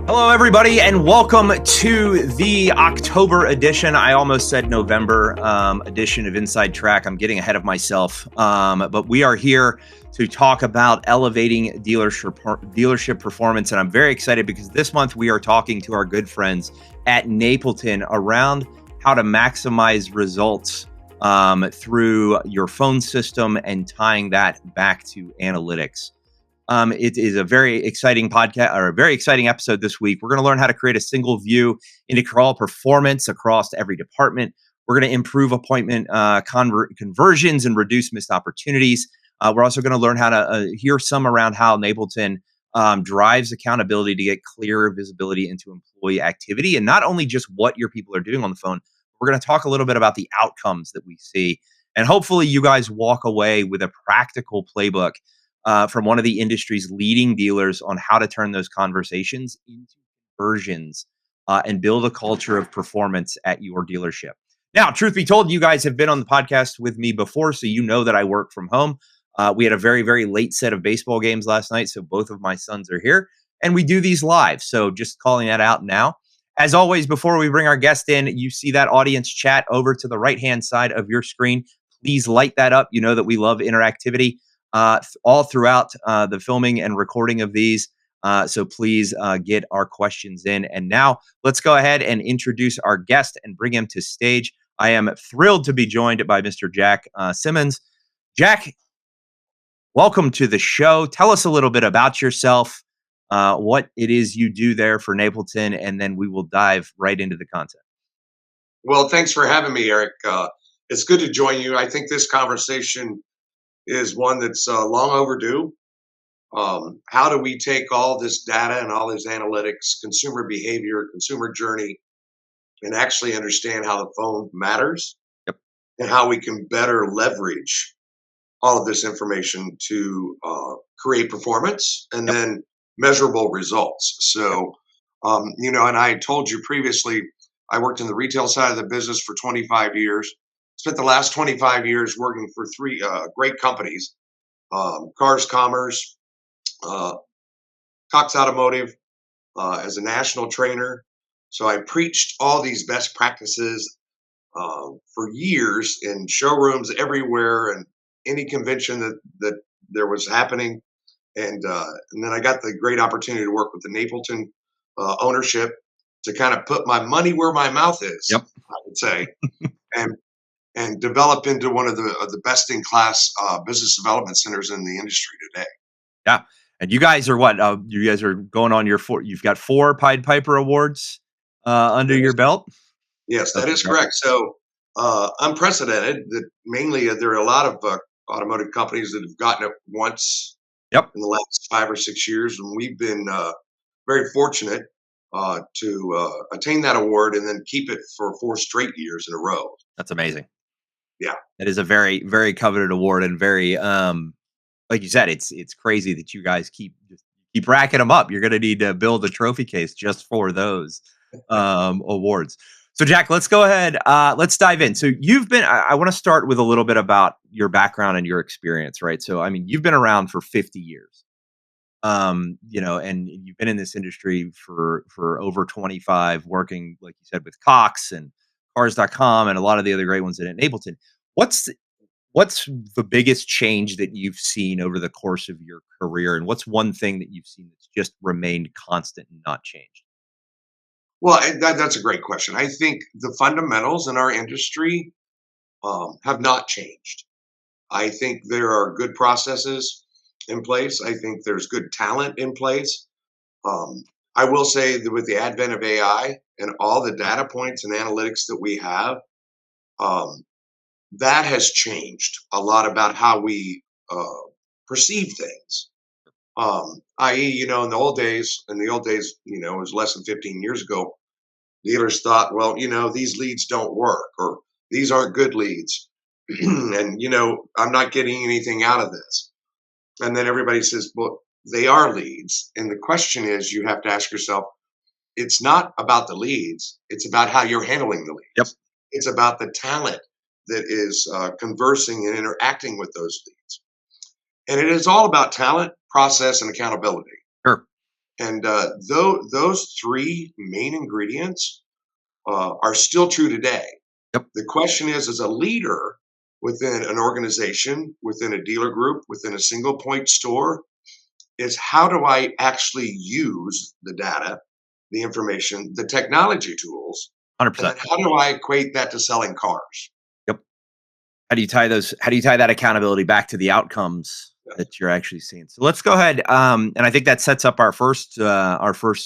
Hello, everybody, and welcome to the October edition. I almost said November edition of Inside Track. I'm getting ahead of myself, but we are here to talk about elevating dealership performance, and I'm very excited because this month we are talking to our good friends at Napleton around how to maximize results through your phone system and tying that back to analytics. It is a very exciting podcast or a very exciting episode this week. We're going to learn how to create a single view into crawl performance across every department. We're going to improve appointment conversions and reduce missed opportunities. We're also going to learn how to hear some around how Napleton drives accountability to get clear visibility into employee activity and not only just what your people are doing on the phone. We're going to talk a little bit about the outcomes that we see. And hopefully you guys walk away with a practical playbook from one of the industry's leading dealers on how to turn those conversations into conversions and build a culture of performance at your dealership. Now, truth be told, you guys have been on the podcast with me before, so you know that I work from home. We had a very, very late set of baseball games last night, so both of my sons are here, and we do these live. So just calling that out now. As always, before we bring our guest in, you see that audience chat over to the right-hand side of your screen. Please light that up. You know that we love interactivity all throughout the filming and recording of these. So please get our questions in. And now let's go ahead and introduce our guest and bring him to stage. I am thrilled to be joined by Mr. Jack Simmons. Jack, welcome to the show. Tell us a little bit about yourself, what it is you do there for Napleton, and then we will dive right into the content. Well, thanks for having me, Eric. It's good to join you. I think this conversation is one that's long overdue. How do we take all this data and all this analytics, consumer behavior, consumer journey, and actually understand how the phone matters Yep. and how we can better leverage all of this information to create performance and Yep. then measurable results. So, and I told you previously, I worked in the retail side of the business for 25 years. Spent the last 25 years working for three great companies, Cars Commerce, uh, Cox Automotive, as a national trainer. So I preached all these best practices for years in showrooms everywhere and any convention that there was happening. And then I got the great opportunity to work with the Napleton ownership to kind of put my money where my mouth is, Yep. I would say, and develop into one of the best in class business development centers in the industry today. Yeah. And you guys are what? You guys are going on your four. You've got 4 Pied Piper Awards under your belt. Yes, that That's is impressive. correct. So unprecedented. That mainly there are a lot of automotive companies that have gotten it once Yep. in the last 5 or 6 years, and we've been very fortunate to attain that award and then keep it for 4 straight years in a row. That's amazing. Yeah. That is a very, very coveted award and very, like you said, it's crazy that you guys keep racking them up. You're going to need to build a trophy case just for those awards. So, Jack, let's go ahead. Let's dive in. So, you've been. I want to start with a little bit about your background and your experience, right? So, I mean, you've been around for 50 years. And you've been in this industry for over 25, working, like you said, with Cox and Cars.com and a lot of the other great ones at Napleton. What's what's the biggest change that you've seen over the course of your career, and what's one thing that you've seen that's just remained constant and not changed? Well, and that's a great question. I think the fundamentals in our industry have not changed. I think there are good processes in place. I think there's good talent in place. Um, I will say that with the advent of AI and all the data points and analytics that we have, um, that has changed a lot about how we perceive things. I.e., in the old days, it was less than 15 years ago, dealers thought, well, these leads don't work or these aren't good leads. And, I'm not getting anything out of this. And then everybody says, well, they are leads. And the question is, you have to ask yourself, it's not about the leads. It's about how you're handling the Yep. leads. It's about the talent that is conversing and interacting with those leads. And it is all about talent, process, and accountability. Sure. And those three main ingredients are still true today. Yep. The question is, as a leader within an organization, within a dealer group, within a single point store, is how do I actually use the data, the information, the technology tools, and 100%. then how do I equate that to selling cars? Yep. How do you tie that accountability back to the outcomes Yeah, that you're actually seeing? So let's go ahead. And I think that sets up our first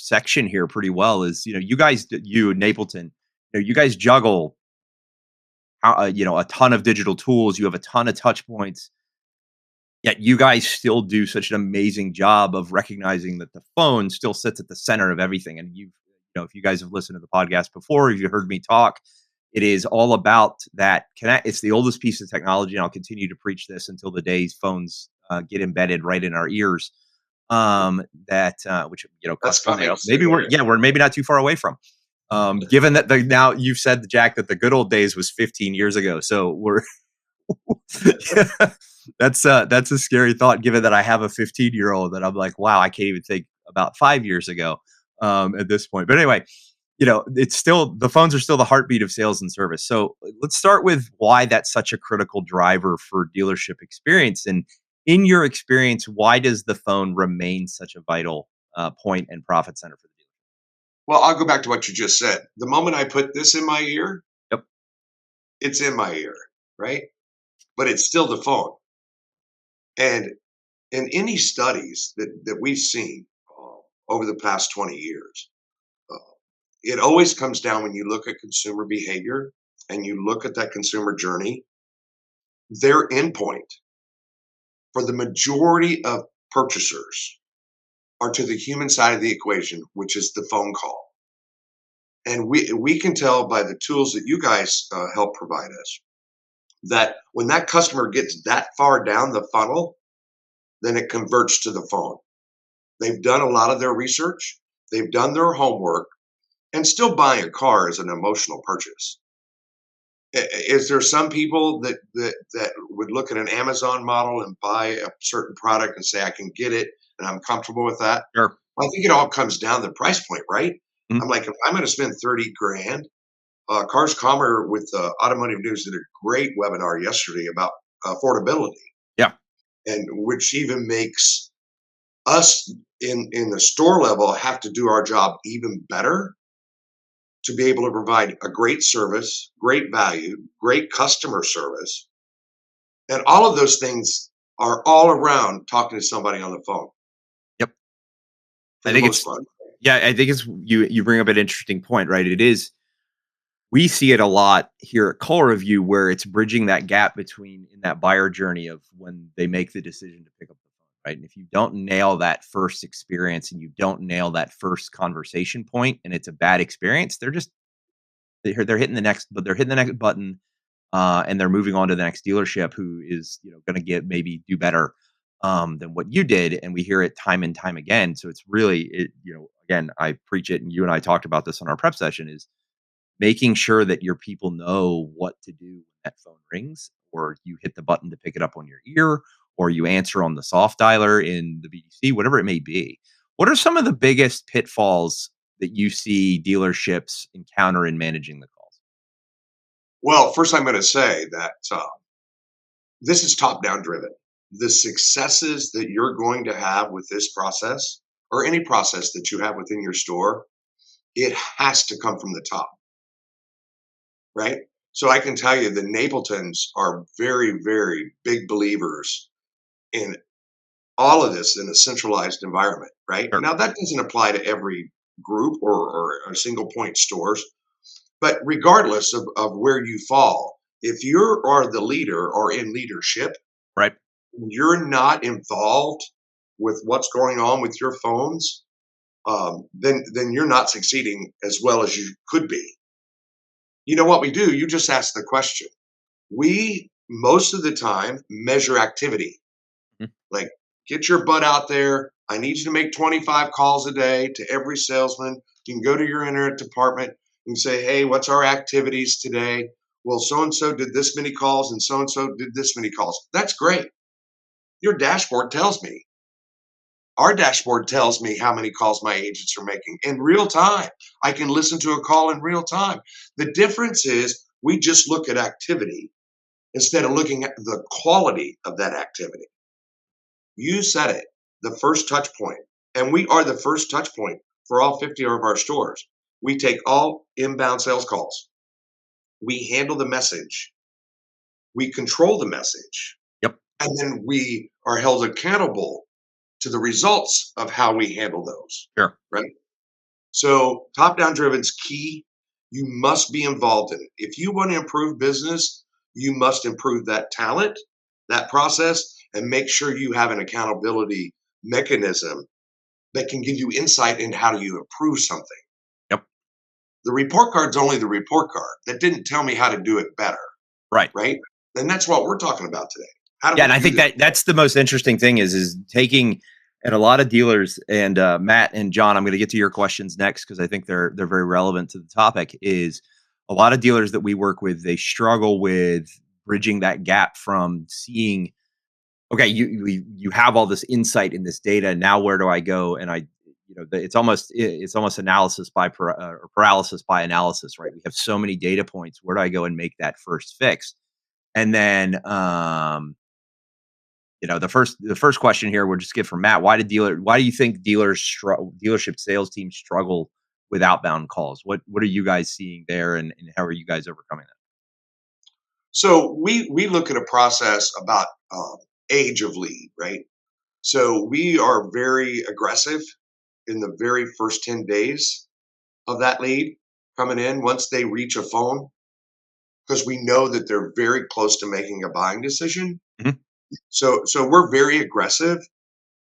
section here pretty well is, you guys, you Napleton, you guys juggle, a ton of digital tools. You have a ton of touch points. Yet you guys still do such an amazing job of recognizing that the phone still sits at the center of everything. And if you guys have listened to the podcast before, if you heard me talk, it is all about that connect. It's the oldest piece of technology, and I'll continue to preach this until the days phones get embedded right in our ears. That which that's God willing, coming soon. maybe we're maybe not too far away from. Given that now you've said, Jack, that the good old days was 15 years ago, so we're yeah, that's a scary thought given that I have a 15-year-old that I'm like, wow, I can't even think about 5 years ago at this point. But anyway, it's still the phones are still the heartbeat of sales and service. So let's start with why that's such a critical driver for dealership experience. And in your experience, why does the phone remain such a vital point and profit center for the dealer? Well, I'll go back to what you just said. The moment I put this in my ear, Yep. it's in my ear, right? But it's still the phone. And in any studies that we've seen over the past 20 years, uh, it always comes down when you look at consumer behavior and you look at that consumer journey, their endpoint for the majority of purchasers are to the human side of the equation, which is the phone call. And we can tell by the tools that you guys help provide us that when that customer gets that far down the funnel, then it converts to the phone. They've done a lot of their research, they've done their homework, and still buying a car is an emotional purchase. Is there some people that would look at an Amazon model and buy a certain product and say, I can get it and I'm comfortable with that? Sure. Well, I think it all comes down to the price point, right? Mhm. I'm like, if I'm going to spend 30 grand, Cars Commer with Automotive News did a great webinar yesterday about affordability, Yeah. and which even makes us in the store level have to do our job even better to be able to provide a great service, great value, great customer service. And all of those things are all around talking to somebody on the phone Yep. for I the think most it's part. Yeah, I think it's you bring up an interesting point, right? It is we see it a lot here at CallReview where it's bridging that gap between in that buyer journey of when they make the decision to pick up the phone, right? And if you don't nail that first experience and you don't nail that first conversation point and it's a bad experience, they're hitting the next button and they're moving on to the next dealership who is going to get maybe do better than what you did, and we hear it time and time again. So it's really again, I preach it, and you and I talked about this on our prep session is making sure that your people know what to do when that phone rings, or you hit the button to pick it up on your ear, or you answer on the soft dialer in the BDC, whatever it may be. What are some of the biggest pitfalls that you see dealerships encounter in managing the calls? Well, first, I'm going to say that this is top down driven. The successes that you're going to have with this process or any process that you have within your store, it has to come from the top, right? So I can tell you the Napletons are very, very big believers in all of this in a centralized environment, right? Sure. Now, that doesn't apply to every group or single point stores, but regardless of where you fall, if you are the leader or in leadership, Right. you're not involved with what's going on with your phones, then you're not succeeding as well as you could be. You know what we do? You just ask the question. We most of the time measure activity. Mhm. Like, get your butt out there. I need you to make 25 calls a day to every salesman. You can go to your internet department and say, hey, what's our activities today? Well, so and so did this many calls and so did this many calls. That's great. Your dashboard tells me. Our dashboard tells me how many calls my agents are making in real time. I can listen to a call in real time. The difference is we just look at activity instead of looking at the quality of that activity. You said it, the first touch point. And we are the first touch point for all 50 of our stores. We take all inbound sales calls. We handle the message. We control the message. Yep. And then we are held accountable to the results of how we handle those. Sure. Right. So top down driven is key. You must be involved in it. If you want to improve business, you must improve that talent, that process, and make sure you have an accountability mechanism that can give you insight into how do you improve something. Yep. The report card's only the report card. That didn't tell me how to do it better, Right. right? And that's what we're talking about today. How do Yeah, we and I do think this? that's the most interesting thing is taking and a lot of dealers and Matt and John, I'm going to get to your questions next because I think they're very relevant to the topic. Is a lot of dealers that we work with, they struggle with bridging that gap from seeing, okay, you have all this insight in this data. Now where do I go? And it's almost analysis by or paralysis by analysis, right? We have so many data points. Where do I go and make that first fix? And then the first question here we'll just get from Matt. Why do you think dealership sales teams struggle with outbound calls? What are you guys seeing there, and how are you guys overcoming that? So we look at a process about age of lead, right? So we are very aggressive in the very first 10 days of that lead coming in once they reach a phone because we know that they're very close to making a buying decision. Mhm. So we're very aggressive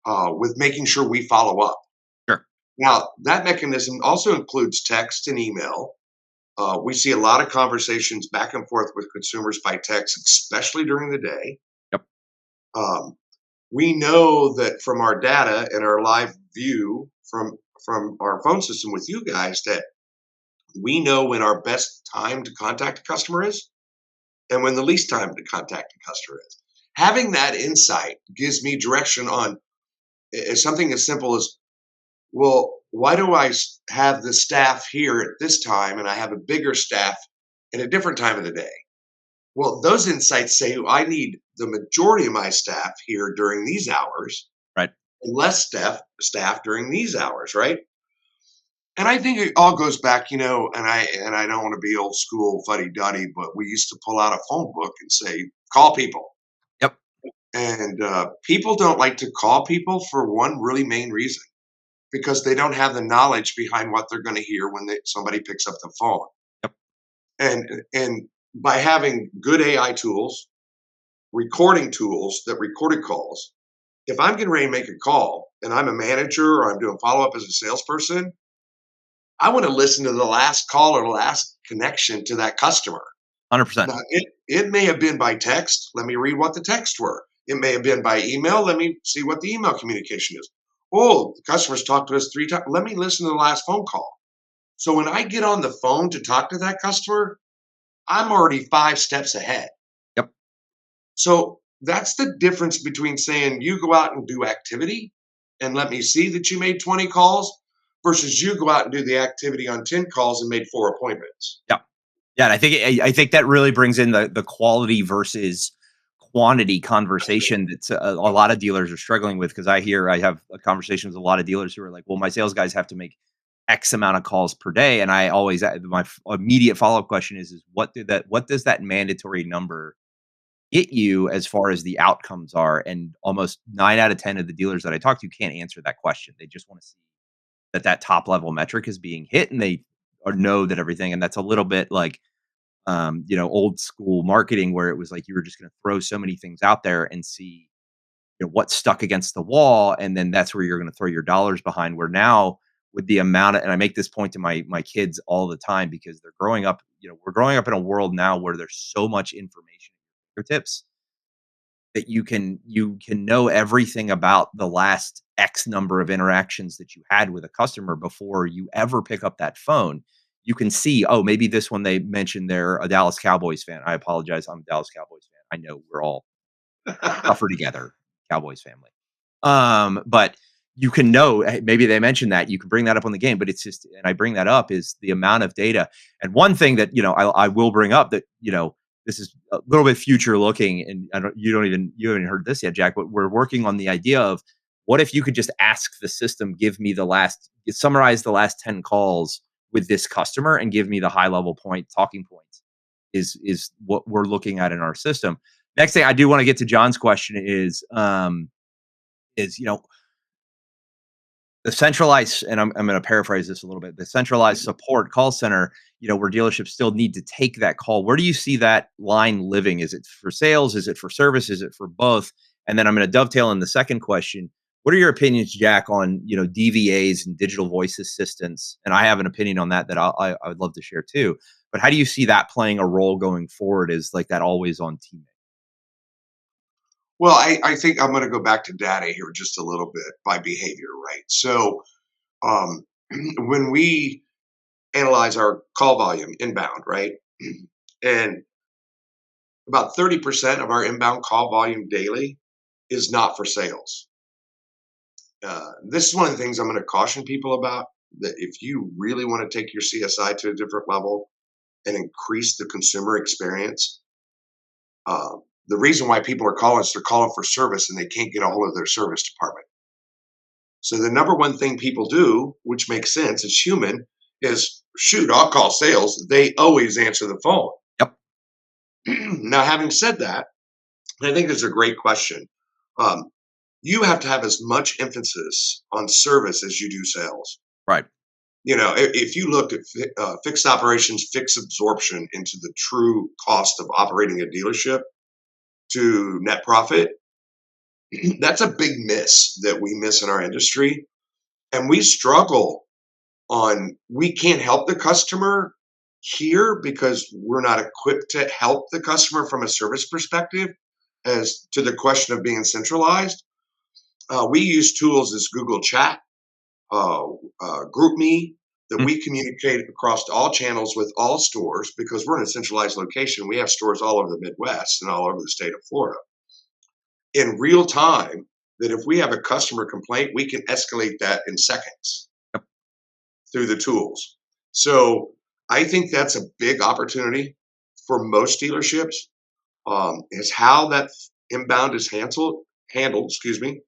with making sure we follow up. Sure. Now that mechanism also includes text and email. We see a lot of conversations back and forth with consumers by text, especially during the day. Yep. Um, we know that from our data and our live view from our phone system with you guys that we know when our best time to contact a customer is and when the least time to contact a customer is. Having that insight gives me direction on something as simple as, well, why do have the staff here at this time and I have a bigger staff at a different time of the day? Well, those insights say I need the majority of my staff here during these hours Right. and less staff during these hours, right? And I think it all goes back, and I don't want to be old school fuddy duddy, but we used to pull out a phone book and say, call people. Yep. And people don't like to call people for one really main reason because they don't have the knowledge behind what they're going to hear when somebody picks up the phone. Yep. And by having good AI tools, recording tools that recorded calls, if I'm getting ready to make a call and I'm a manager or I'm doing follow up as a salesperson, I want to listen to the last call or the last connection to that customer. 100%. Now, it may have been by text. Let me read what the texts were. It may have been by email. Let me see what the email communication is. Oh, the customer's talked to us 3 times. Let me listen to the last phone call. So when I get on the phone to talk to that customer, I'm already 5 steps ahead. Yep. So that's the difference between saying you go out and do activity and let me see that you made 20 calls versus you go out and do the activity on 10 calls and made 4 appointments. Yeah. Yeah, and I think that really brings in the quality versus quantity conversation that's a lot of dealers are struggling with because I have a conversation with a lot of dealers who are like, well, my sales guys have to make X amount of calls per day, and I always immediate follow up question is what does that mandatory number get you as far as the outcomes are? And almost 9 out of 10 of the dealers that I talk to can't answer that question. They just want to see that top level metric is being hit, and they or know that everything. And that's a little bit like old school marketing where it was like you were just going to throw so many things out there and see what's stuck against the wall, and then that's where you're going to throw your dollars behind. Where now with the amount of, and I make this point to my kids all the time because they're growing up, we're growing up in a world now where there's so much information at your tips that you can know everything about the last X number of interactions that you had with a customer before you ever pick up that phone. You can see, oh, maybe this one they mentioned they're a Dallas Cowboys fan. I apologize, I'm a Dallas Cowboys fan. I know we're all tougher together, Cowboys family. But you can know, maybe they mentioned that you can bring that up on the game, but it's just, and I bring that up is the amount of data. And one thing that, I will bring up that, this is a little bit future looking, and you haven't heard this yet, Jack, but we're working on the idea of what if you could just ask the system, give me summarize the last 10 calls with this customer and give me the high level talking points is what we're looking at in our system. Next thing I do want to get to John's question is, the centralized, and I'm going to paraphrase this a little bit, the centralized support call center, where dealerships still need to take that call. Where do you see that line living? Is it for sales? Is it for service? Is it for both? And then I'm going to dovetail in the second question. What are your opinions, Jack, on, DVAs and digital voice assistants? And I have an opinion on that I would love to share too. But how do you see that playing a role going forward as like that always on teammate? Well, I think I'm going to go back to data here just a little bit by behavior, right? So um, when we analyze our call volume inbound, right, and about 30% of our inbound call volume daily is not for sales. This is one of the things I'm going to caution people about, that if you really want to take your CSI to a different level and increase the consumer experience, the reason why people are calling is they're calling for service and they can't get a hold of their service department. So the number one thing people do, which makes sense, it's human, is shoot, I'll call sales. They always answer the phone. Yep. Now, having said that, I think it's a great question. Um, you have to have as much emphasis on service as you do sales. Right. If you look at fixed operations, fixed absorption into the true cost of operating a dealership to net profit, that's a big miss that we miss in our industry. And we struggle we can't help the customer here because we're not equipped to help the customer from a service perspective. As to the question of being centralized, we use tools as Google Chat, GroupMe, that Mm. we communicate across all channels with all stores because we're in a centralized location. We have stores all over the Midwest and all over the state of Florida in real time. That if we have a customer complaint, we can escalate that in seconds Yep. through the tools. So I think that's a big opportunity for most dealerships, is how that inbound is handled, excuse me.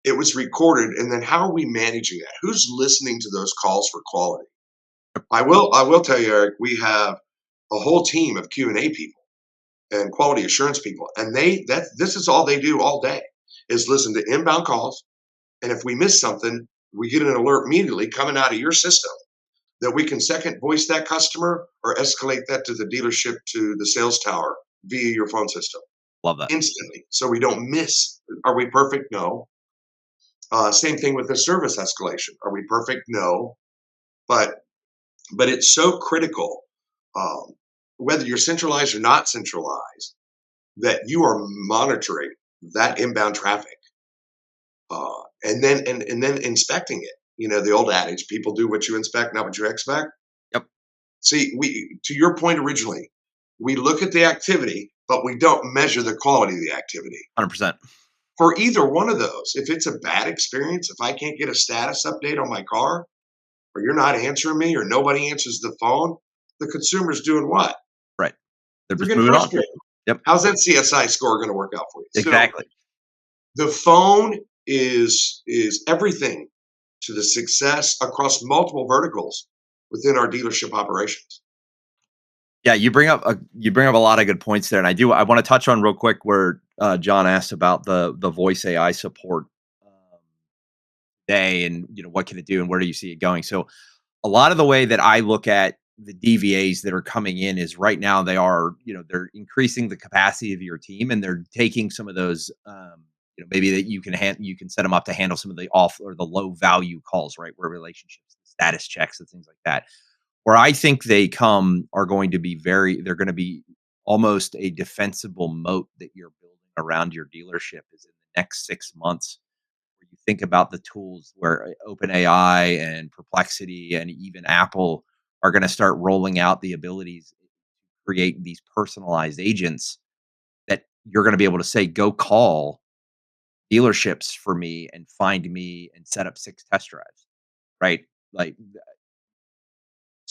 It was recorded, and then how are we managing that? Who's listening to those calls for quality? I will tell you, Eric, we have a whole team of Q&A people and quality assurance people, and this is all they do all day is listen to inbound calls. And if we miss something, we get an alert immediately coming out of your system that we can second voice that customer or escalate that to the dealership, to the sales tower via your phone system Love that. instantly. So we don't miss. Are we perfect? No. Same thing with the service escalation. Are we perfect? No. But it's so critical, um, whether you're centralized or not centralized, that you are monitoring that inbound traffic, and then inspecting it. The old adage: people do what you inspect, not what you expect. Yep. See, we to your point originally, we look at the activity, but we don't measure the quality of the activity. 100%. For either one of those, if it's a bad experience, if I can't get a status update on my car, or you're not answering me, or nobody answers the phone, the consumer's doing what? Right. They're They're just getting moving on. frustrated. Yep. How's that CSI score going to work out for you? So Exactly. the phone is everything to the success across multiple verticals within our dealership operations. Yeah, you bring up a lot of good points there, and I want to touch on real quick where John asked about the voice AI support day, and what can it do and where do you see it going. So a lot of the way that I look at the DVAs that are coming in is right now they're increasing the capacity of your team, and they're taking some of those maybe that you can set them up to handle some of the off or the low value calls, right, where relationships, status checks, and things like that. Where I think are going to be they're going to be almost a defensible moat that you're building around your dealership is in the next 6 months, where you think about the tools where OpenAI and Perplexity and even Apple are going to start rolling out the abilities to create these personalized agents that you're going to be able to say, go call dealerships for me and find me and set up 6 test drives, right? Like,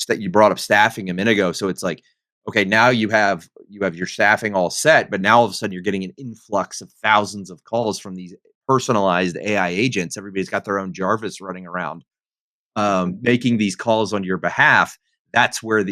that you brought up staffing a minute ago, so it's like, okay, now you have your staffing all set, but now all of a sudden you're getting an influx of thousands of calls from these personalized AI agents. Everybody's got their own Jarvis running around, Mhm. making these calls on your behalf. That's where I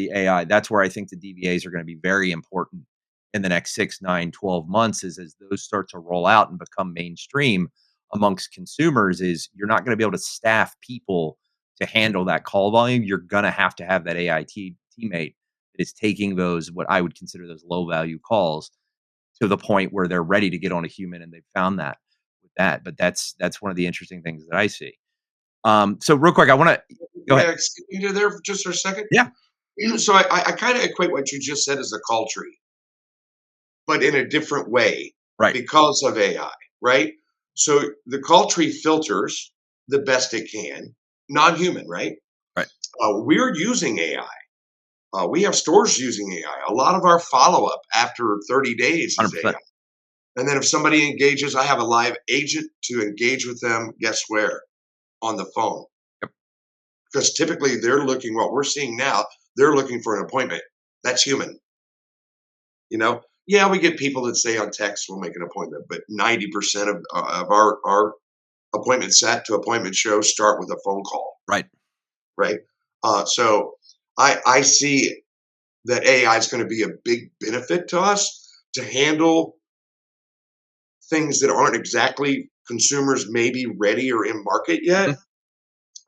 think the DBAs are going to be very important in the next 6, 9, 12 months is as those start to roll out and become mainstream amongst consumers is you're not going to be able to staff people to handle that call volume. You're going to have that teammate that is taking those, what I would consider those low value calls to the point where they're ready to get on a human and they've found that with that. But that's one of the interesting things that I see. So real quick, I want to go May ahead. I skip you there for just for a second? Yeah, So I kind of equate what you just said as a call tree, but in a different way right, because of AI, right? So the call tree filters the best it can, non-human, right? right, We're using AI. We have stores using AI. A lot of our follow-up after 30 days is 100%. AI. And then if somebody engages, I have a live agent to engage with them. Guess where? On the phone. Yep. Because typically they're looking, what we're seeing now, they're looking for an appointment. That's human. You know, yeah, we get people that say on text we'll make an appointment, but 90% of our appointment set to appointment shows start with a phone call, Right. right? So I see that AI is going to be a big benefit to us to handle things that aren't exactly consumers maybe ready or in market yet. Mhm.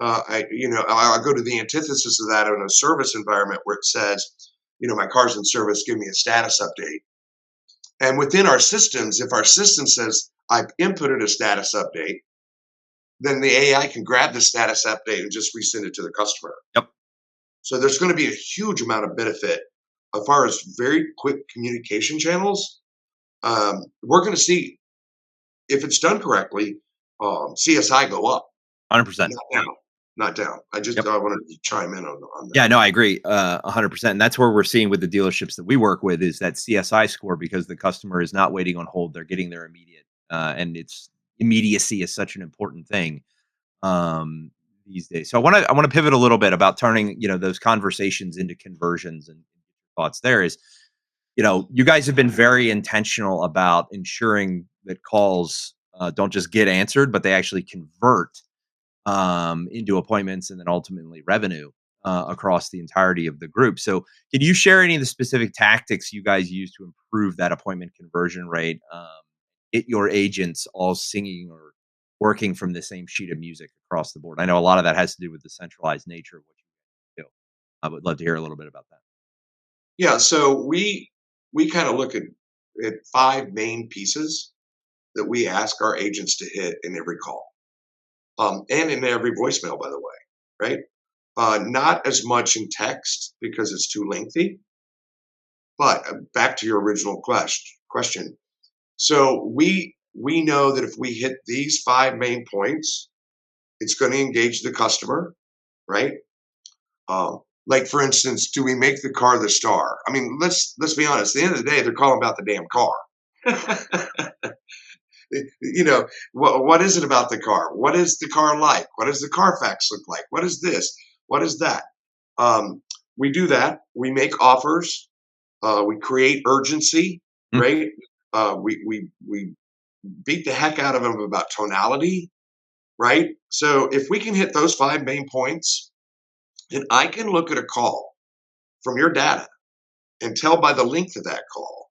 I'll go to the antithesis of that in a service environment where it says, my car's in service, give me a status update. And within our systems, if our system says I've inputted a status update, then the AI can grab the status update and just resend it to the customer. Yep. So there's going to be a huge amount of benefit as far as very quick communication channels. We're going to see if it's done correctly, CSI go up, 100%. not down, not down. Yep. I wanted to chime in on that. Yeah, no, I agree, 100%, and that's where we're seeing with the dealerships that we work with is that CSI score because the customer is not waiting on hold, they're getting their immediate, and it's immediacy is such an important thing, these days. So I wanna pivot a little bit about turning, those conversations into conversions and thoughts there is, you guys have been very intentional about ensuring that calls, don't just get answered, but they actually convert into appointments and then ultimately revenue across the entirety of the group. So, can you share any of the specific tactics you guys use to improve that appointment conversion rate? Get your agents all singing or working from the same sheet of music across the board. I know a lot of that has to do with the centralized nature of what you do. I would love to hear a little bit about that. Yeah, so we kind of look at five main pieces that we ask our agents to hit in every call, and in every voicemail, by the way, right? Not as much in text because it's too lengthy. But back to your original question. So we know that if we hit these five main points, it's going to engage the customer, right? Like for instance, do we make the car the star? I mean, let's be honest. At the end of the day, they're calling about the damn car. What is it about the car? What is the car like? What does the Carfax look like? What is this? What is that? Um, we do that. We make offers. We create urgency, Mm, right? We beat the heck out of them about tonality, right? So if we can hit those five main points, then I can look at a call from your data and tell by the length of that call,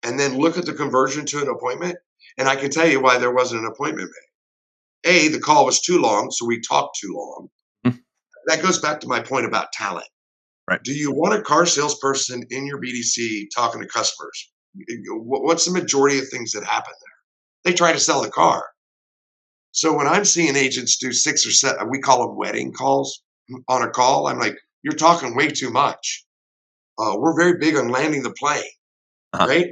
and then look at the conversion to an appointment, and I can tell you why there wasn't an appointment made. A, the call was too long, so we talked too long. mm, That goes back to my point about talent. right. Do you want a car salesperson in your BDC talking to customers? What's the majority of things that happen there? They try to sell the car. So when I'm seeing agents do 6 or 7, we call them wedding calls on a call, I'm like, you're talking way too much. We're very big on landing the plane, Uh-huh. right?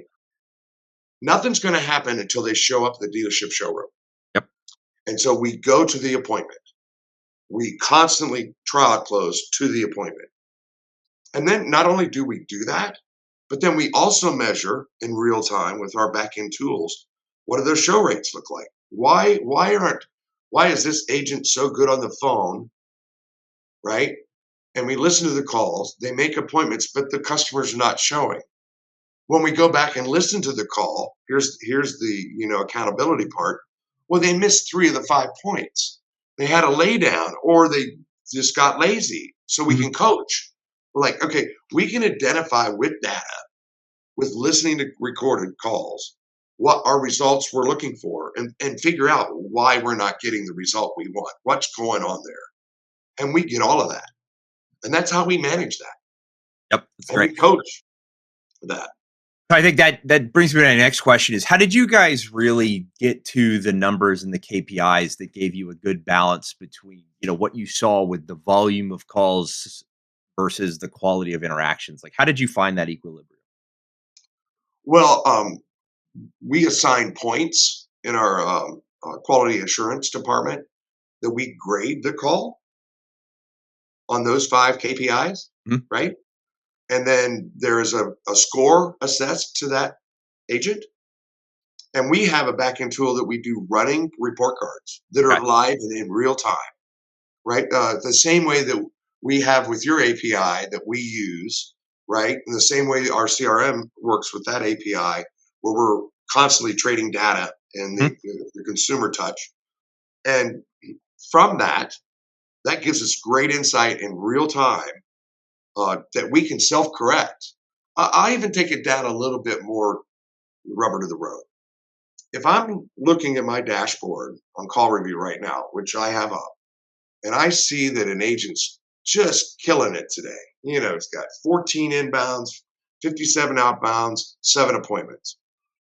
Nothing's going to happen until they show up at the dealership showroom. Yep. And so we go to the appointment. We constantly trial close to the appointment. And then not only do we do that, but then we also measure in real time with our back end tools what do those show rates look like? Why is this agent so good on the phone, right? And we listen to the calls, they make appointments, but the customers are not showing. When we go back and listen to the call, here's the, accountability part. Well, they missed 3 of the 5 points. They had a lay down or they just got lazy, so we Mhm. can coach. We're like, "Okay, we can identify with data, with listening to recorded calls, what our results we're looking for and figure out why we're not getting the result we want. What's going on there?" And we get all of that. And that's how we manage that, Yep, that's and great. we coach that. I think that brings me to my next question is how did you guys really get to the numbers and the KPIs that gave you a good balance between, what you saw with the volume of calls versus the quality of interactions? Like how did you find that equilibrium? Well, we assign points in our quality assurance department that we grade the call on those 5 KPIs, Mhm. right? And then there is a score assessed to that agent. And we have a backend tool that we do running report cards that are Okay. live and in real time, right? The same way that we have with your API that we use, right? In the same way our CRM works with that API, where we're constantly trading data in Mhm. the consumer touch. And from that, that gives us great insight in real time that we can self correct. I even take it down a little bit more rubber to the road. If I'm looking at my dashboard on Call Review right now, which I have up, and I see that an agent's just killing it today. It's got 14 inbounds, 57 outbounds, 7 appointments.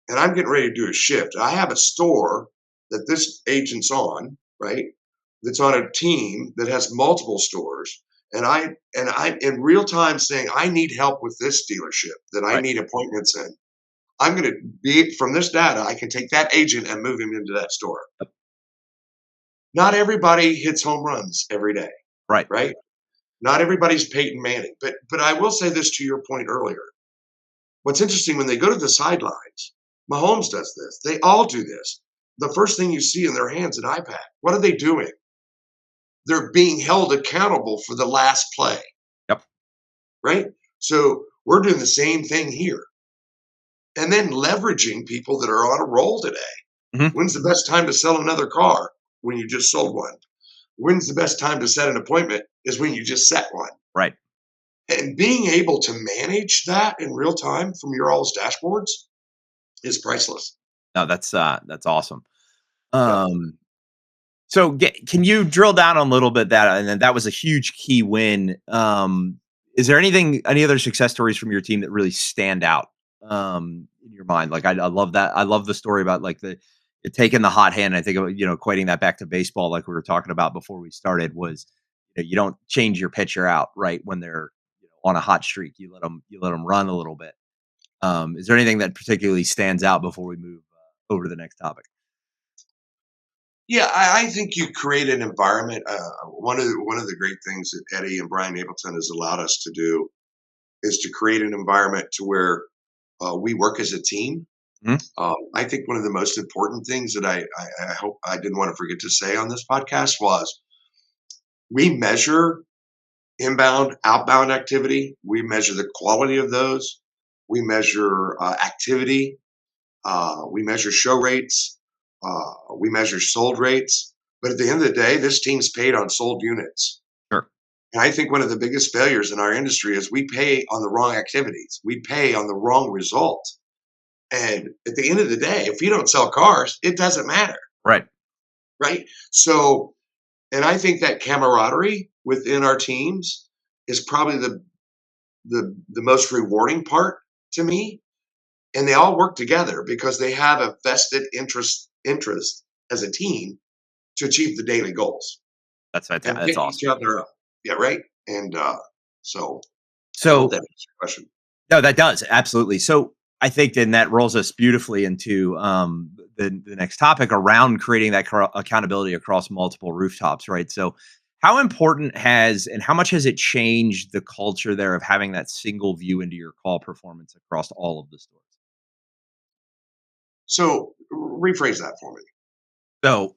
And I'm getting ready to do a shift. I have a store that this agent's on, right? That's on a team that has multiple stores. And I'm in real time saying I need help with this dealership that I Right. need appointments in. I'm going to be from this data. I can take that agent and move him into that store. Yep. Not everybody hits home runs every day, Right. right? Not everybody's Peyton Manning, but I will say this to your point earlier. What's interesting when they go to the sidelines, Mahomes does this. They all do this. The first thing you see in their hands an iPad. What are they doing? They're being held accountable for the last play, Yep. right? So we're doing the same thing here. And then leveraging people that are on a roll today. Mhm. When's the best time to sell another car? When you just sold one. When's the best time to set an appointment? Is when you just set one. Right. And being able to manage that in real time from your all's dashboards is priceless. No, that's awesome. Yep. Um So can you drill down on a little bit that and then that was a huge key win. Is there any other success stories from your team that really stand out in your mind? Like I love that. I love the story about like the taking the hot hand. I think of, equating that back to baseball, like we were talking about before we started, was you don't change your pitcher out right when they're on a hot streak. You let them run a little bit. Is there anything that particularly stands out before we move over to the next topic? Yeah, I think you create an environment. One of the great things that Eddie and Brian Napleton has allowed us to do is to create an environment to where we work as a team. Mhm. I think one of the most important things that I hope I didn't want to forget to say on this podcast was we measure inbound, outbound activity. We measure the quality of those. We measure activity. We measure show rates. We measure sold rates. But at the end of the day, this team's paid on sold units. Sure. And I think one of the biggest failures in our industry is we pay on the wrong activities. We pay on the wrong result. And at the end of the day, if you don't sell cars, it doesn't matter, Right. right? So, and I think that camaraderie within our teams is probably the most rewarding part to me. And they all work together because they have a vested interest as a team to achieve the daily goals That's fantastic. and That's pick each awesome. other up. Yeah, right. And so I hope So that answers your question. no, that does absolutely. So I think then that rolls us beautifully into the next topic around creating that accountability across multiple rooftops, right? So how important has and how much has it changed the culture there of having that single view into your call performance across all of the stores? So rephrase that for me. So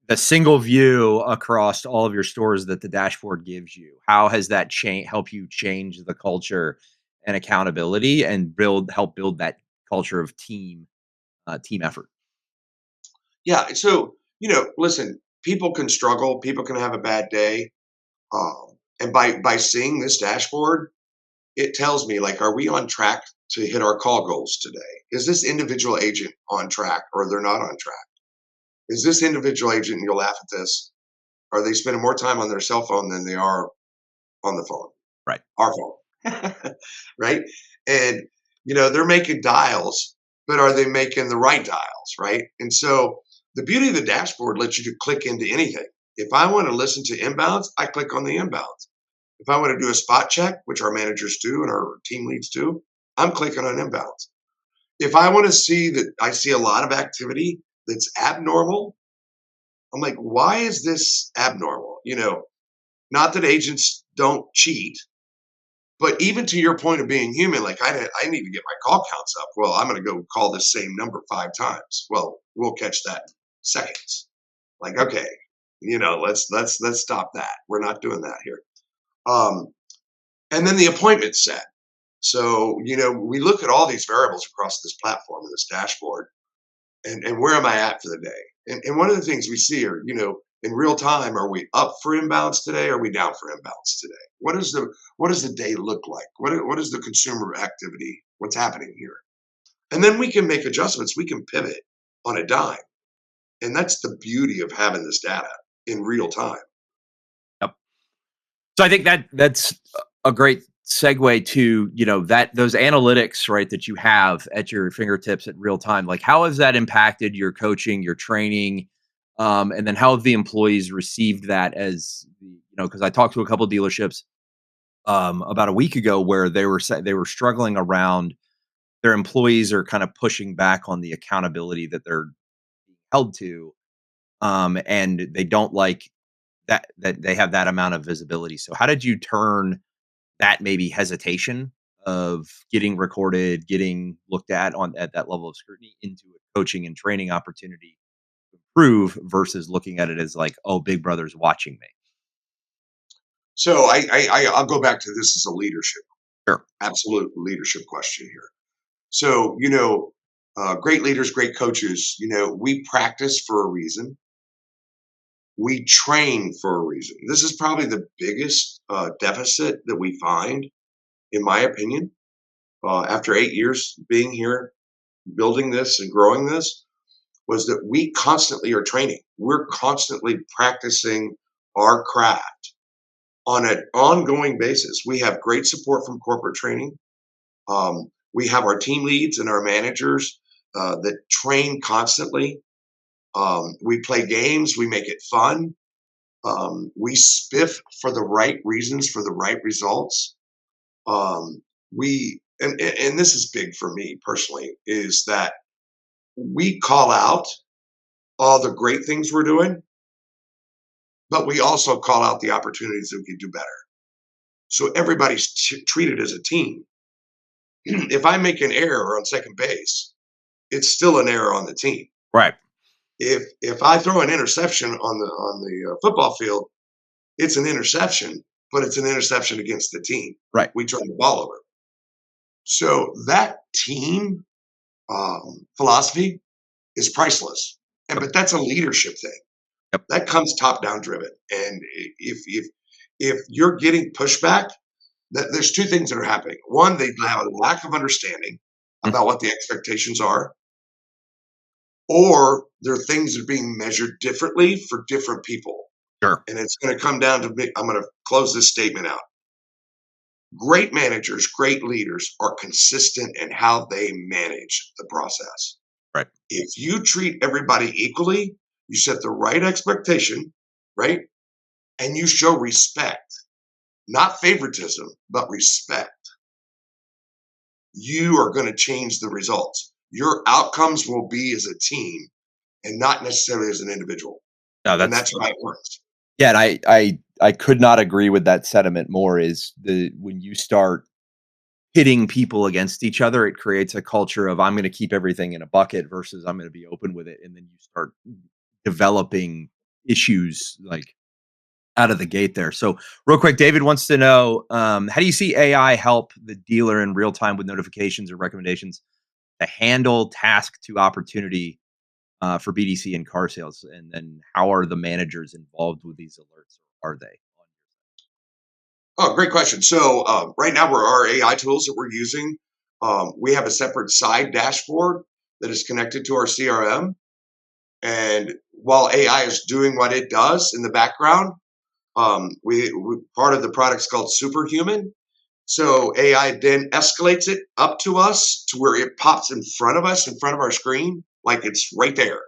the single view across all of your stores that the dashboard gives you, how has that help you change the culture and accountability and help build that culture of team effort? Yeah. So, listen, people can struggle, people can have a bad day. And by seeing this dashboard, it tells me, like, are we on track to hit our call goals today? Is this individual agent on track or they're not on track? Is this individual agent, and you'll laugh at this, are they spending more time on their cell phone than they are on the phone? Right. Our phone. Right? And they're making dials, but are they making the right dials, right? And so the beauty of the dashboard lets you to click into anything. If I want to listen to inbounds, I click on the inbounds. If I want to do a spot check, which our managers do and our team leads do, I'm clicking on inbounds. If I want to see that I see a lot of activity that's abnormal, I'm like, why is this abnormal? Not that agents don't cheat, but even to your point of being human, like I need to get my call counts up. Well, I'm going to go call the same number 5 times. Well, we'll catch that in seconds. Like, okay, let's stop that. We're not doing that here. Um, and then the appointment set. So, we look at all these variables across this platform and this dashboard, and where am I at for the day? And one of the things we see are, in real time, are we up for inbounds today? Are we down for inbounds today? What does the day look like? What is the consumer activity? What's happening here? And then we can make adjustments. We can pivot on a dime. And that's the beauty of having this data in real time. Yep. So I think that's a great segue to, that those analytics, right, that you have at your fingertips at real time. Like how has that impacted your coaching, your training? And then how have the employees received that because I talked to a couple of dealerships about a week ago where they were struggling around their employees are kind of pushing back on the accountability that they're held to. And they don't like that they have that amount of visibility. So how did you turn that maybe hesitation of getting recorded, getting looked at that level of scrutiny into a coaching and training opportunity to improve versus looking at it as like, oh, Big Brother's watching me? So I'll go back to this as a leadership, Sure. absolute leadership question here. So, great leaders, great coaches, we practice for a reason. We train for a reason. This is probably the biggest deficit that we find, in my opinion, after 8 years being here, building this and growing this, was that we constantly are training. We're constantly practicing our craft on an ongoing basis. We have great support from corporate training. We have our team leads and our managers that train constantly. We play games, we make it fun. We spiff for the right reasons, for the right results. And this is big for me personally, is that we call out all the great things we're doing, but we also call out the opportunities that we can do better. So everybody's treated as a team. If I make an error on second base, it's still an error on the team. Right. If I throw an interception on the football field, it's an interception, but it's an interception against the team. Right. We turn the ball over. So that team philosophy is priceless, but that's a leadership thing. Yep. That comes top down driven, and if you're getting pushback, there's two things that are happening. One, they have a lack of understanding Mhm. about what the expectations are, or there are things that are being measured differently for different people. Sure. And it's going to come down to me. I'm going to close this statement out. Great managers, great leaders are consistent in how they manage the process. Right. If you treat everybody equally, you set the right expectation, right? And you show respect, not favoritism, but respect. You are going to change the results. Your outcomes will be as a team and not necessarily as an individual. No, And that's that's how it works. yeah, and I could not agree with that sentiment more. Is the when you start pitting people against each other, it creates a culture of I'm going to keep everything in a bucket versus I'm going to be open with it, and then you start developing issues like out of the gate there. So real quick, David wants to know, how do you see AI help the dealer in real time with notifications or recommendations to handle task to opportunity for BDC and car sales? And then how are the managers involved with these alerts? Or are they? Oh, great question. So right now, we're our AI tools that we're using. We have a separate side dashboard that is connected to our CRM. And while AI is doing what it does in the background, we part of the product's called Superhuman. So AI then escalates it up to us to where it pops in front of us, in front of our screen, like it's right there.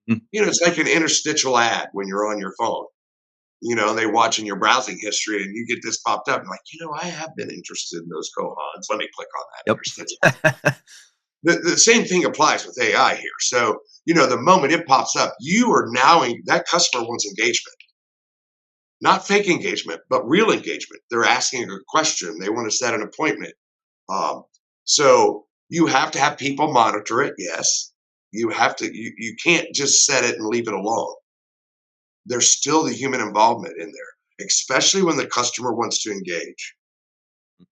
Mm. It's like an interstitial ad when you're on your phone. They watching your browsing history and you get this popped up. And like, I have been interested in those Kohans. Let me click on that Yep. interstitial. The same thing applies with AI here. So, the moment it pops up, you are now that customer wants engagement, not fake engagement, but real engagement. They're asking a question. They want to set an appointment. Um, so you have to have people monitor it. Yes, you have to. You can't just set it and leave it alone. There's still the human involvement in there, especially when the customer wants to engage.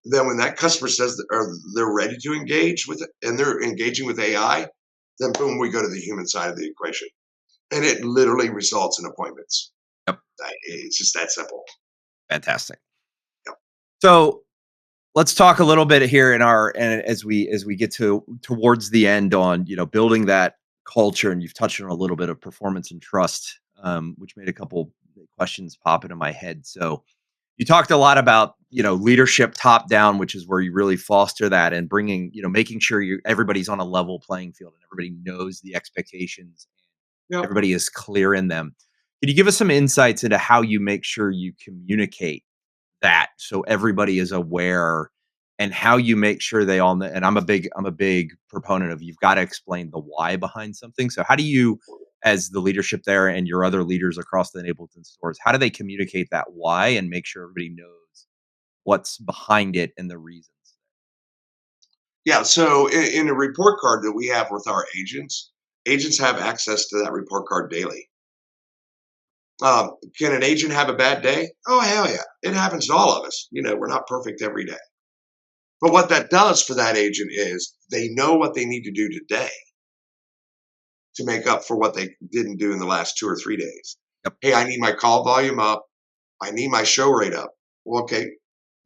Then when that customer says they're ready to engage with it and they're engaging with AI, then boom, we go to the human side of the equation. And it literally results in appointments. Yep. It's just that simple. Fantastic. Yep. So let's talk a little bit here and as we get towards the end on building that culture, and you've touched on a little bit of performance and trust, which made a couple questions pop into my head. So you talked a lot about leadership top down, which is where you really foster that and bringing making sure everybody's on a level playing field and everybody knows the expectations, Yep. everybody is clear in them. Can you give us some insights into how you make sure you communicate that so everybody is aware, and how you make sure they all know? And I'm a big proponent of, you've got to explain the why behind something. So how do you, as the leadership there and your other leaders across the Napleton stores, how do they communicate that why and make sure everybody knows what's behind it and the reasons? Yeah. So in a report card that we have with our agents have access to that report card daily. Can an agent have a bad day? Oh, hell yeah. It happens to all of us. We're not perfect every day. But what that does for that agent is they know what they need to do today to make up for what they didn't do in the last 2 or 3 days. Yep. Hey, I need my call volume up. I need my show rate up. Well, okay,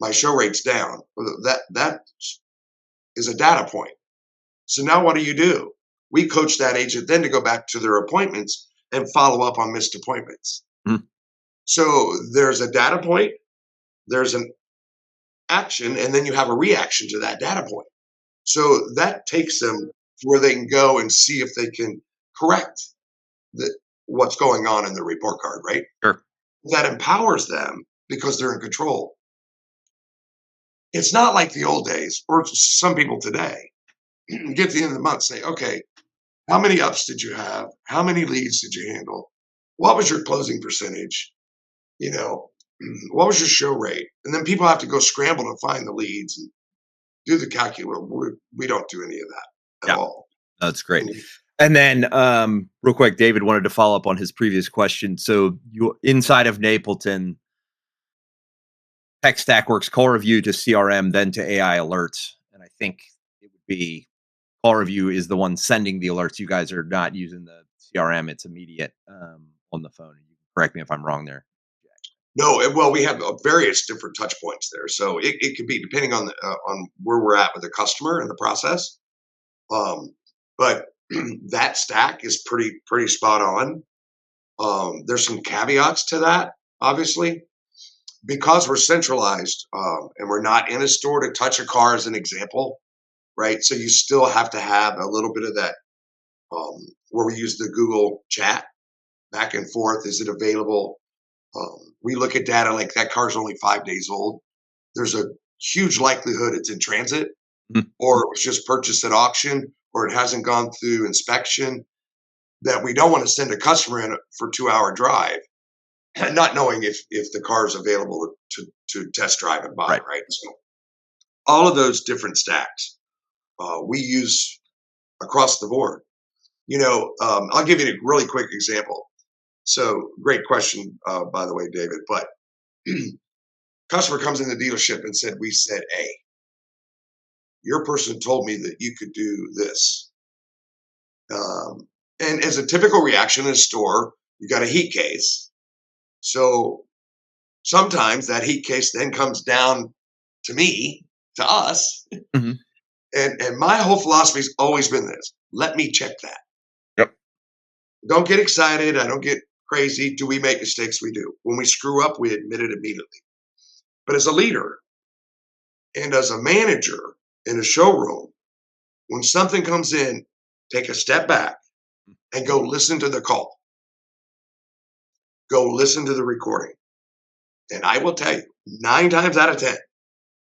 my show rate's down. Well, that is a data point. So now what do? We coach that agent then to go back to their appointments and follow up on missed appointments. Mhm. So there's a data point, there's an action, and then you have a reaction to that data point. So that takes them where they can go and see if they can correct what's going on in the report card, right? Sure. That empowers them because they're in control. It's not like the old days or some people today. Get to the end of the month, say, okay, how many ups did you have? How many leads did you handle? What was your closing percentage? You know, what was your show rate? And then people have to go scramble to find the leads and do the calculus. We don't do any of that at Yeah, all. that's great. And then, real quick, David wanted to follow up on his previous question. So, you inside of Napleton, tech stack works CallReview to CRM, then to AI alerts. And I think it would be CallReview is the one sending the alerts. You guys are not using the CRM; it's immediate on the phone. You can correct me if I'm wrong there. No, well, we have various different touch points there. So it could be depending on where we're at with the customer and the process. But that stack is pretty spot on. There's some caveats to that, obviously, because we're centralized and we're not in a store to touch a car, as an example, right? So you still have to have a little bit of that where we use the Google chat back and forth. Is it available? We look at data like that car's only 5 days old. There's a huge likelihood it's in transit, Mhm. or it was just purchased at auction, or it hasn't gone through inspection. That we don't want to send a customer in for 2 hour drive, not knowing if the car is available to test drive and buy. Right. Right. So all of those different stacks we use across the board. I'll give you a really quick example. So great question, by the way, David. But customer comes in the dealership and said, "We said A. Your person told me that you could do this." Um, and as a typical reaction in a store, you got a heat case. So sometimes that heat case then comes down to me, to us, Mhm. and my whole philosophy's always been this: let me check that. Yep. Don't get excited. I don't get crazy. Do we make mistakes? We do. When we screw up, we admit it immediately. But as a leader and as a manager in a showroom, when something comes in, take a step back and go listen to the call. Go listen to the recording. And I will tell you, 9 times out of 10,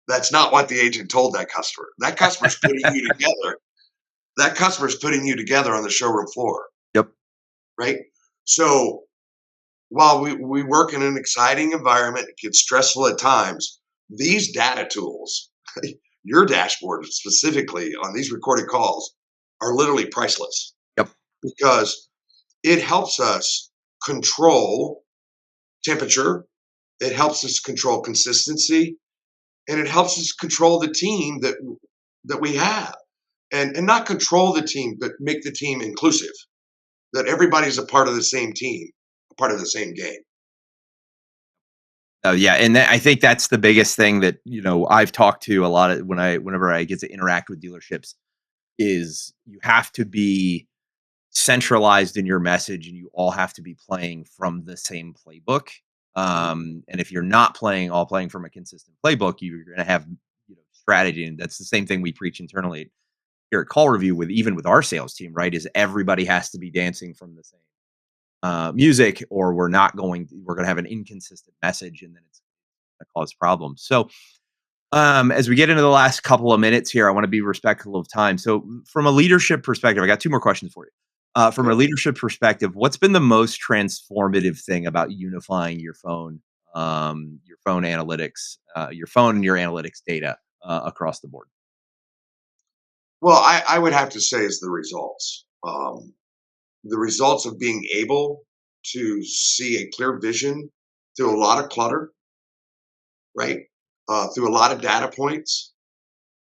that's not what the agent told that customer. That customer's putting you together. That customer's putting you together on the showroom floor, Yep. right? So while we work in an exciting environment, it gets stressful at times. These data tools, your dashboard specifically on these recorded calls, are literally priceless Yep. because it helps us control temperature, it helps us control consistency, and it helps us control the team that we have, and not control the team, but make the team inclusive. That everybody's a part of the same team, a part of the same game. Oh, yeah, and I think that's the biggest thing that, I've talked to a lot of whenever I get to interact with dealerships is you have to be centralized in your message and you all have to be playing from the same playbook. And if you're not playing from a consistent playbook, you're going to have strategy, and that's the same thing we preach internally here at Call Review with even with our sales team, right? Is everybody has to be dancing from the same music, or we're going to have an inconsistent message, and then it's going to cause problems. So as we get into the last couple of minutes here, I want to be respectful of time. So, from a leadership perspective, I got two more questions for you. From a Okay. leadership perspective, what's been the most transformative thing about unifying your phone analytics, your phone and your analytics data across the board? Well, I would have to say is the results. The results of being able to see a clear vision through a lot of clutter, right? Through a lot of data points.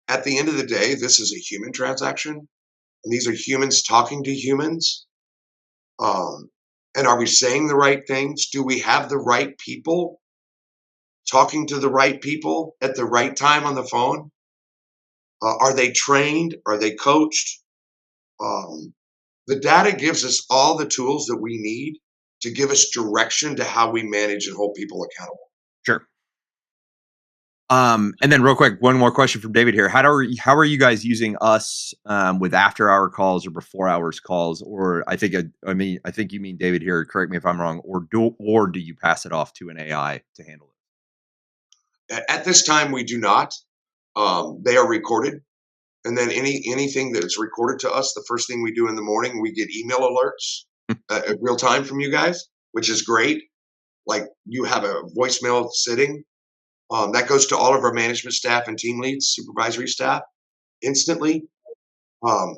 At the end of the day, this is a human transaction, and these are humans talking to humans. Um, and are we saying the right things? Do we have the right people talking to the right people at the right time on the phone? Are they trained? Are they coached? Um, the data gives us all the tools that we need to give us direction to how we manage and hold people accountable. Sure. And then real quick, one more question from David here. How are you guys using us with after hour calls or before hours calls? Or I think you mean David here. Correct me if I'm wrong. Or do you pass it off to an AI to handle it? At this time, we do not. They are recorded, and then anything that is recorded to us, the first thing we do in the morning, we get email alerts at real time from you guys, which is great. Like you have a voicemail sitting that goes to all of our management staff and team leads, supervisory staff instantly.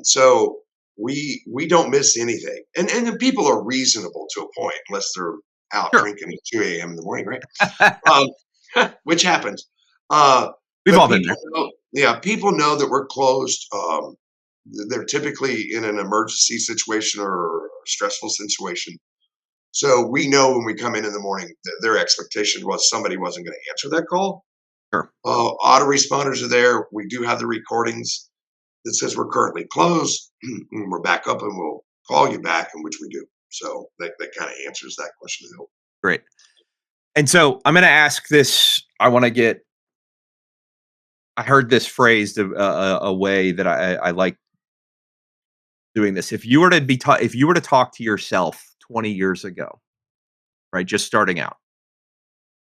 So we don't miss anything, and the people are reasonable to a point, unless they're out Sure. drinking at 2 a.m. in the morning, right? Um, which happens. Uh, We've but all been people there. know, yeah, people know that we're closed. They're typically in an emergency situation or a stressful situation. So we know when we come in the morning that their expectation was somebody wasn't going to answer that call. Sure. Autoresponders are there. We do have the recordings that says we're currently closed. And we're back up and we'll call you back, in which we do. So that kind of answers that question. I hope. Great. And so I'm going to ask this. I heard this phrased a way that I like doing this. If you were to talk to yourself 20 years ago, right, just starting out,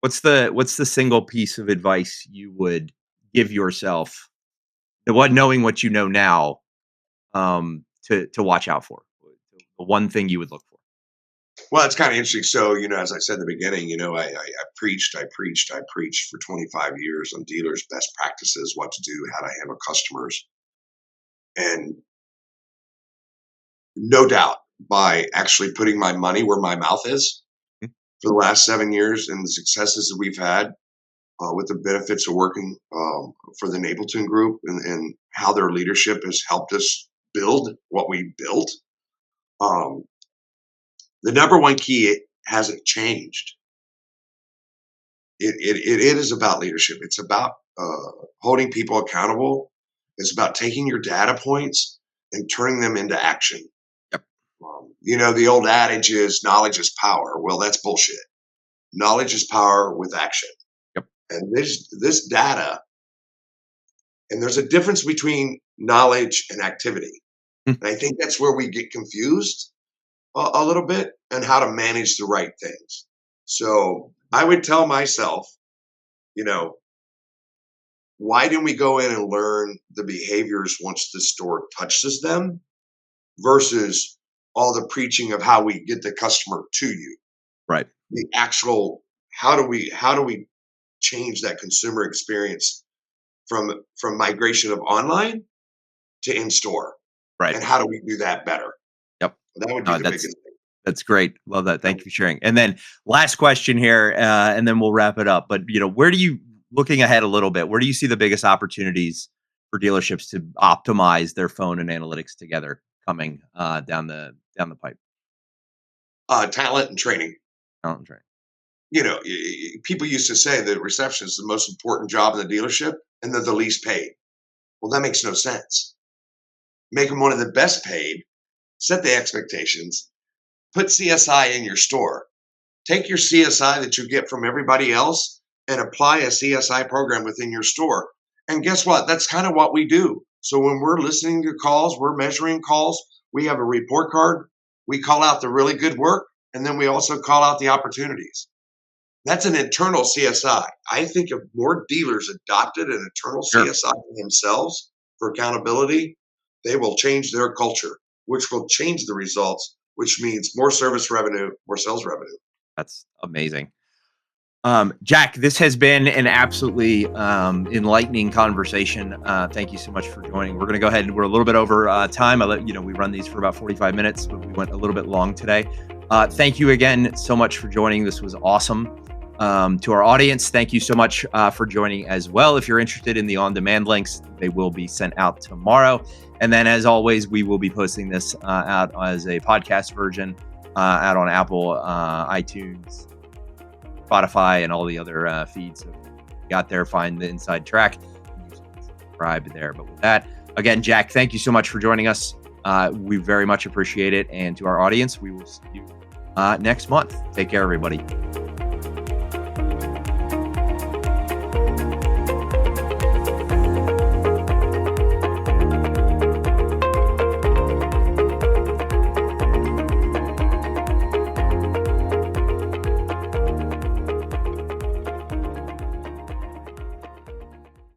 what's the single piece of advice you would give yourself, knowing what you know now, to watch out for? The one thing you would look for. Well, it's kind of interesting. So, as I said in the beginning, I preached for 25 years on dealers' best practices, what to do, how to handle customers. And no doubt by actually putting my money where my mouth is Mhm. for the last 7 years and the successes that we've had with the benefits of working for the Napleton group and how their leadership has helped us build what we built. Um, the number one key hasn't changed. It is about leadership. It's about holding people accountable. It's about taking your data points and turning them into action. Yep. The old adage is knowledge is power. Well, that's bullshit. Knowledge is power with action. Yep. And this data, and there's a difference between knowledge and activity. Mm. And I think that's where we get confused a little bit and how to manage the right things. So I would tell myself, you know, why didn't we go in and learn the behaviors once the store touches them versus all the preaching of how we get the customer to you? Right. The actual how do we change that consumer experience from migration of online to in store, Right. and how do we do that better? Yep. That would be No, the biggest thing. that's great. Love that. Thank you for sharing. And then last question here, and then we'll wrap it up. But where do you, looking ahead a little bit, where do you see the biggest opportunities for dealerships to optimize their phone and analytics together coming down the pipe? Talent and training. Talent and training. People used to say that reception is the most important job in the dealership and they're the least paid. Well, that makes no sense. Make them one of the best paid, set the expectations, put CSI in your store. Take your CSI that you get from everybody else and apply a CSI program within your store. And guess what? That's kind of what we do. So when we're listening to calls, we're measuring calls, we have a report card, we call out the really good work, and then we also call out the opportunities. That's an internal CSI. I think if more dealers adopted an internal Sure. CSI for themselves for accountability, they will change their culture, which will change the results, which means more service revenue, more sales revenue. That's amazing. Jack, this has been an absolutely enlightening conversation. Thank you so much for joining. We're going to go ahead and we're a little bit over time. We run these for about 45 minutes, but we went a little bit long today. Thank you again so much for joining. This was awesome. To our audience, thank you so much for joining as well. If you're interested in the on-demand links, they will be sent out tomorrow. And then as always, we will be posting this out as a podcast version out on Apple, iTunes, Spotify, and all the other feeds. So if you got there, find the Inside Track, and you can subscribe there. But with that, again, Jack, thank you so much for joining us. We very much appreciate it. And to our audience, we will see you next month. Take care, everybody.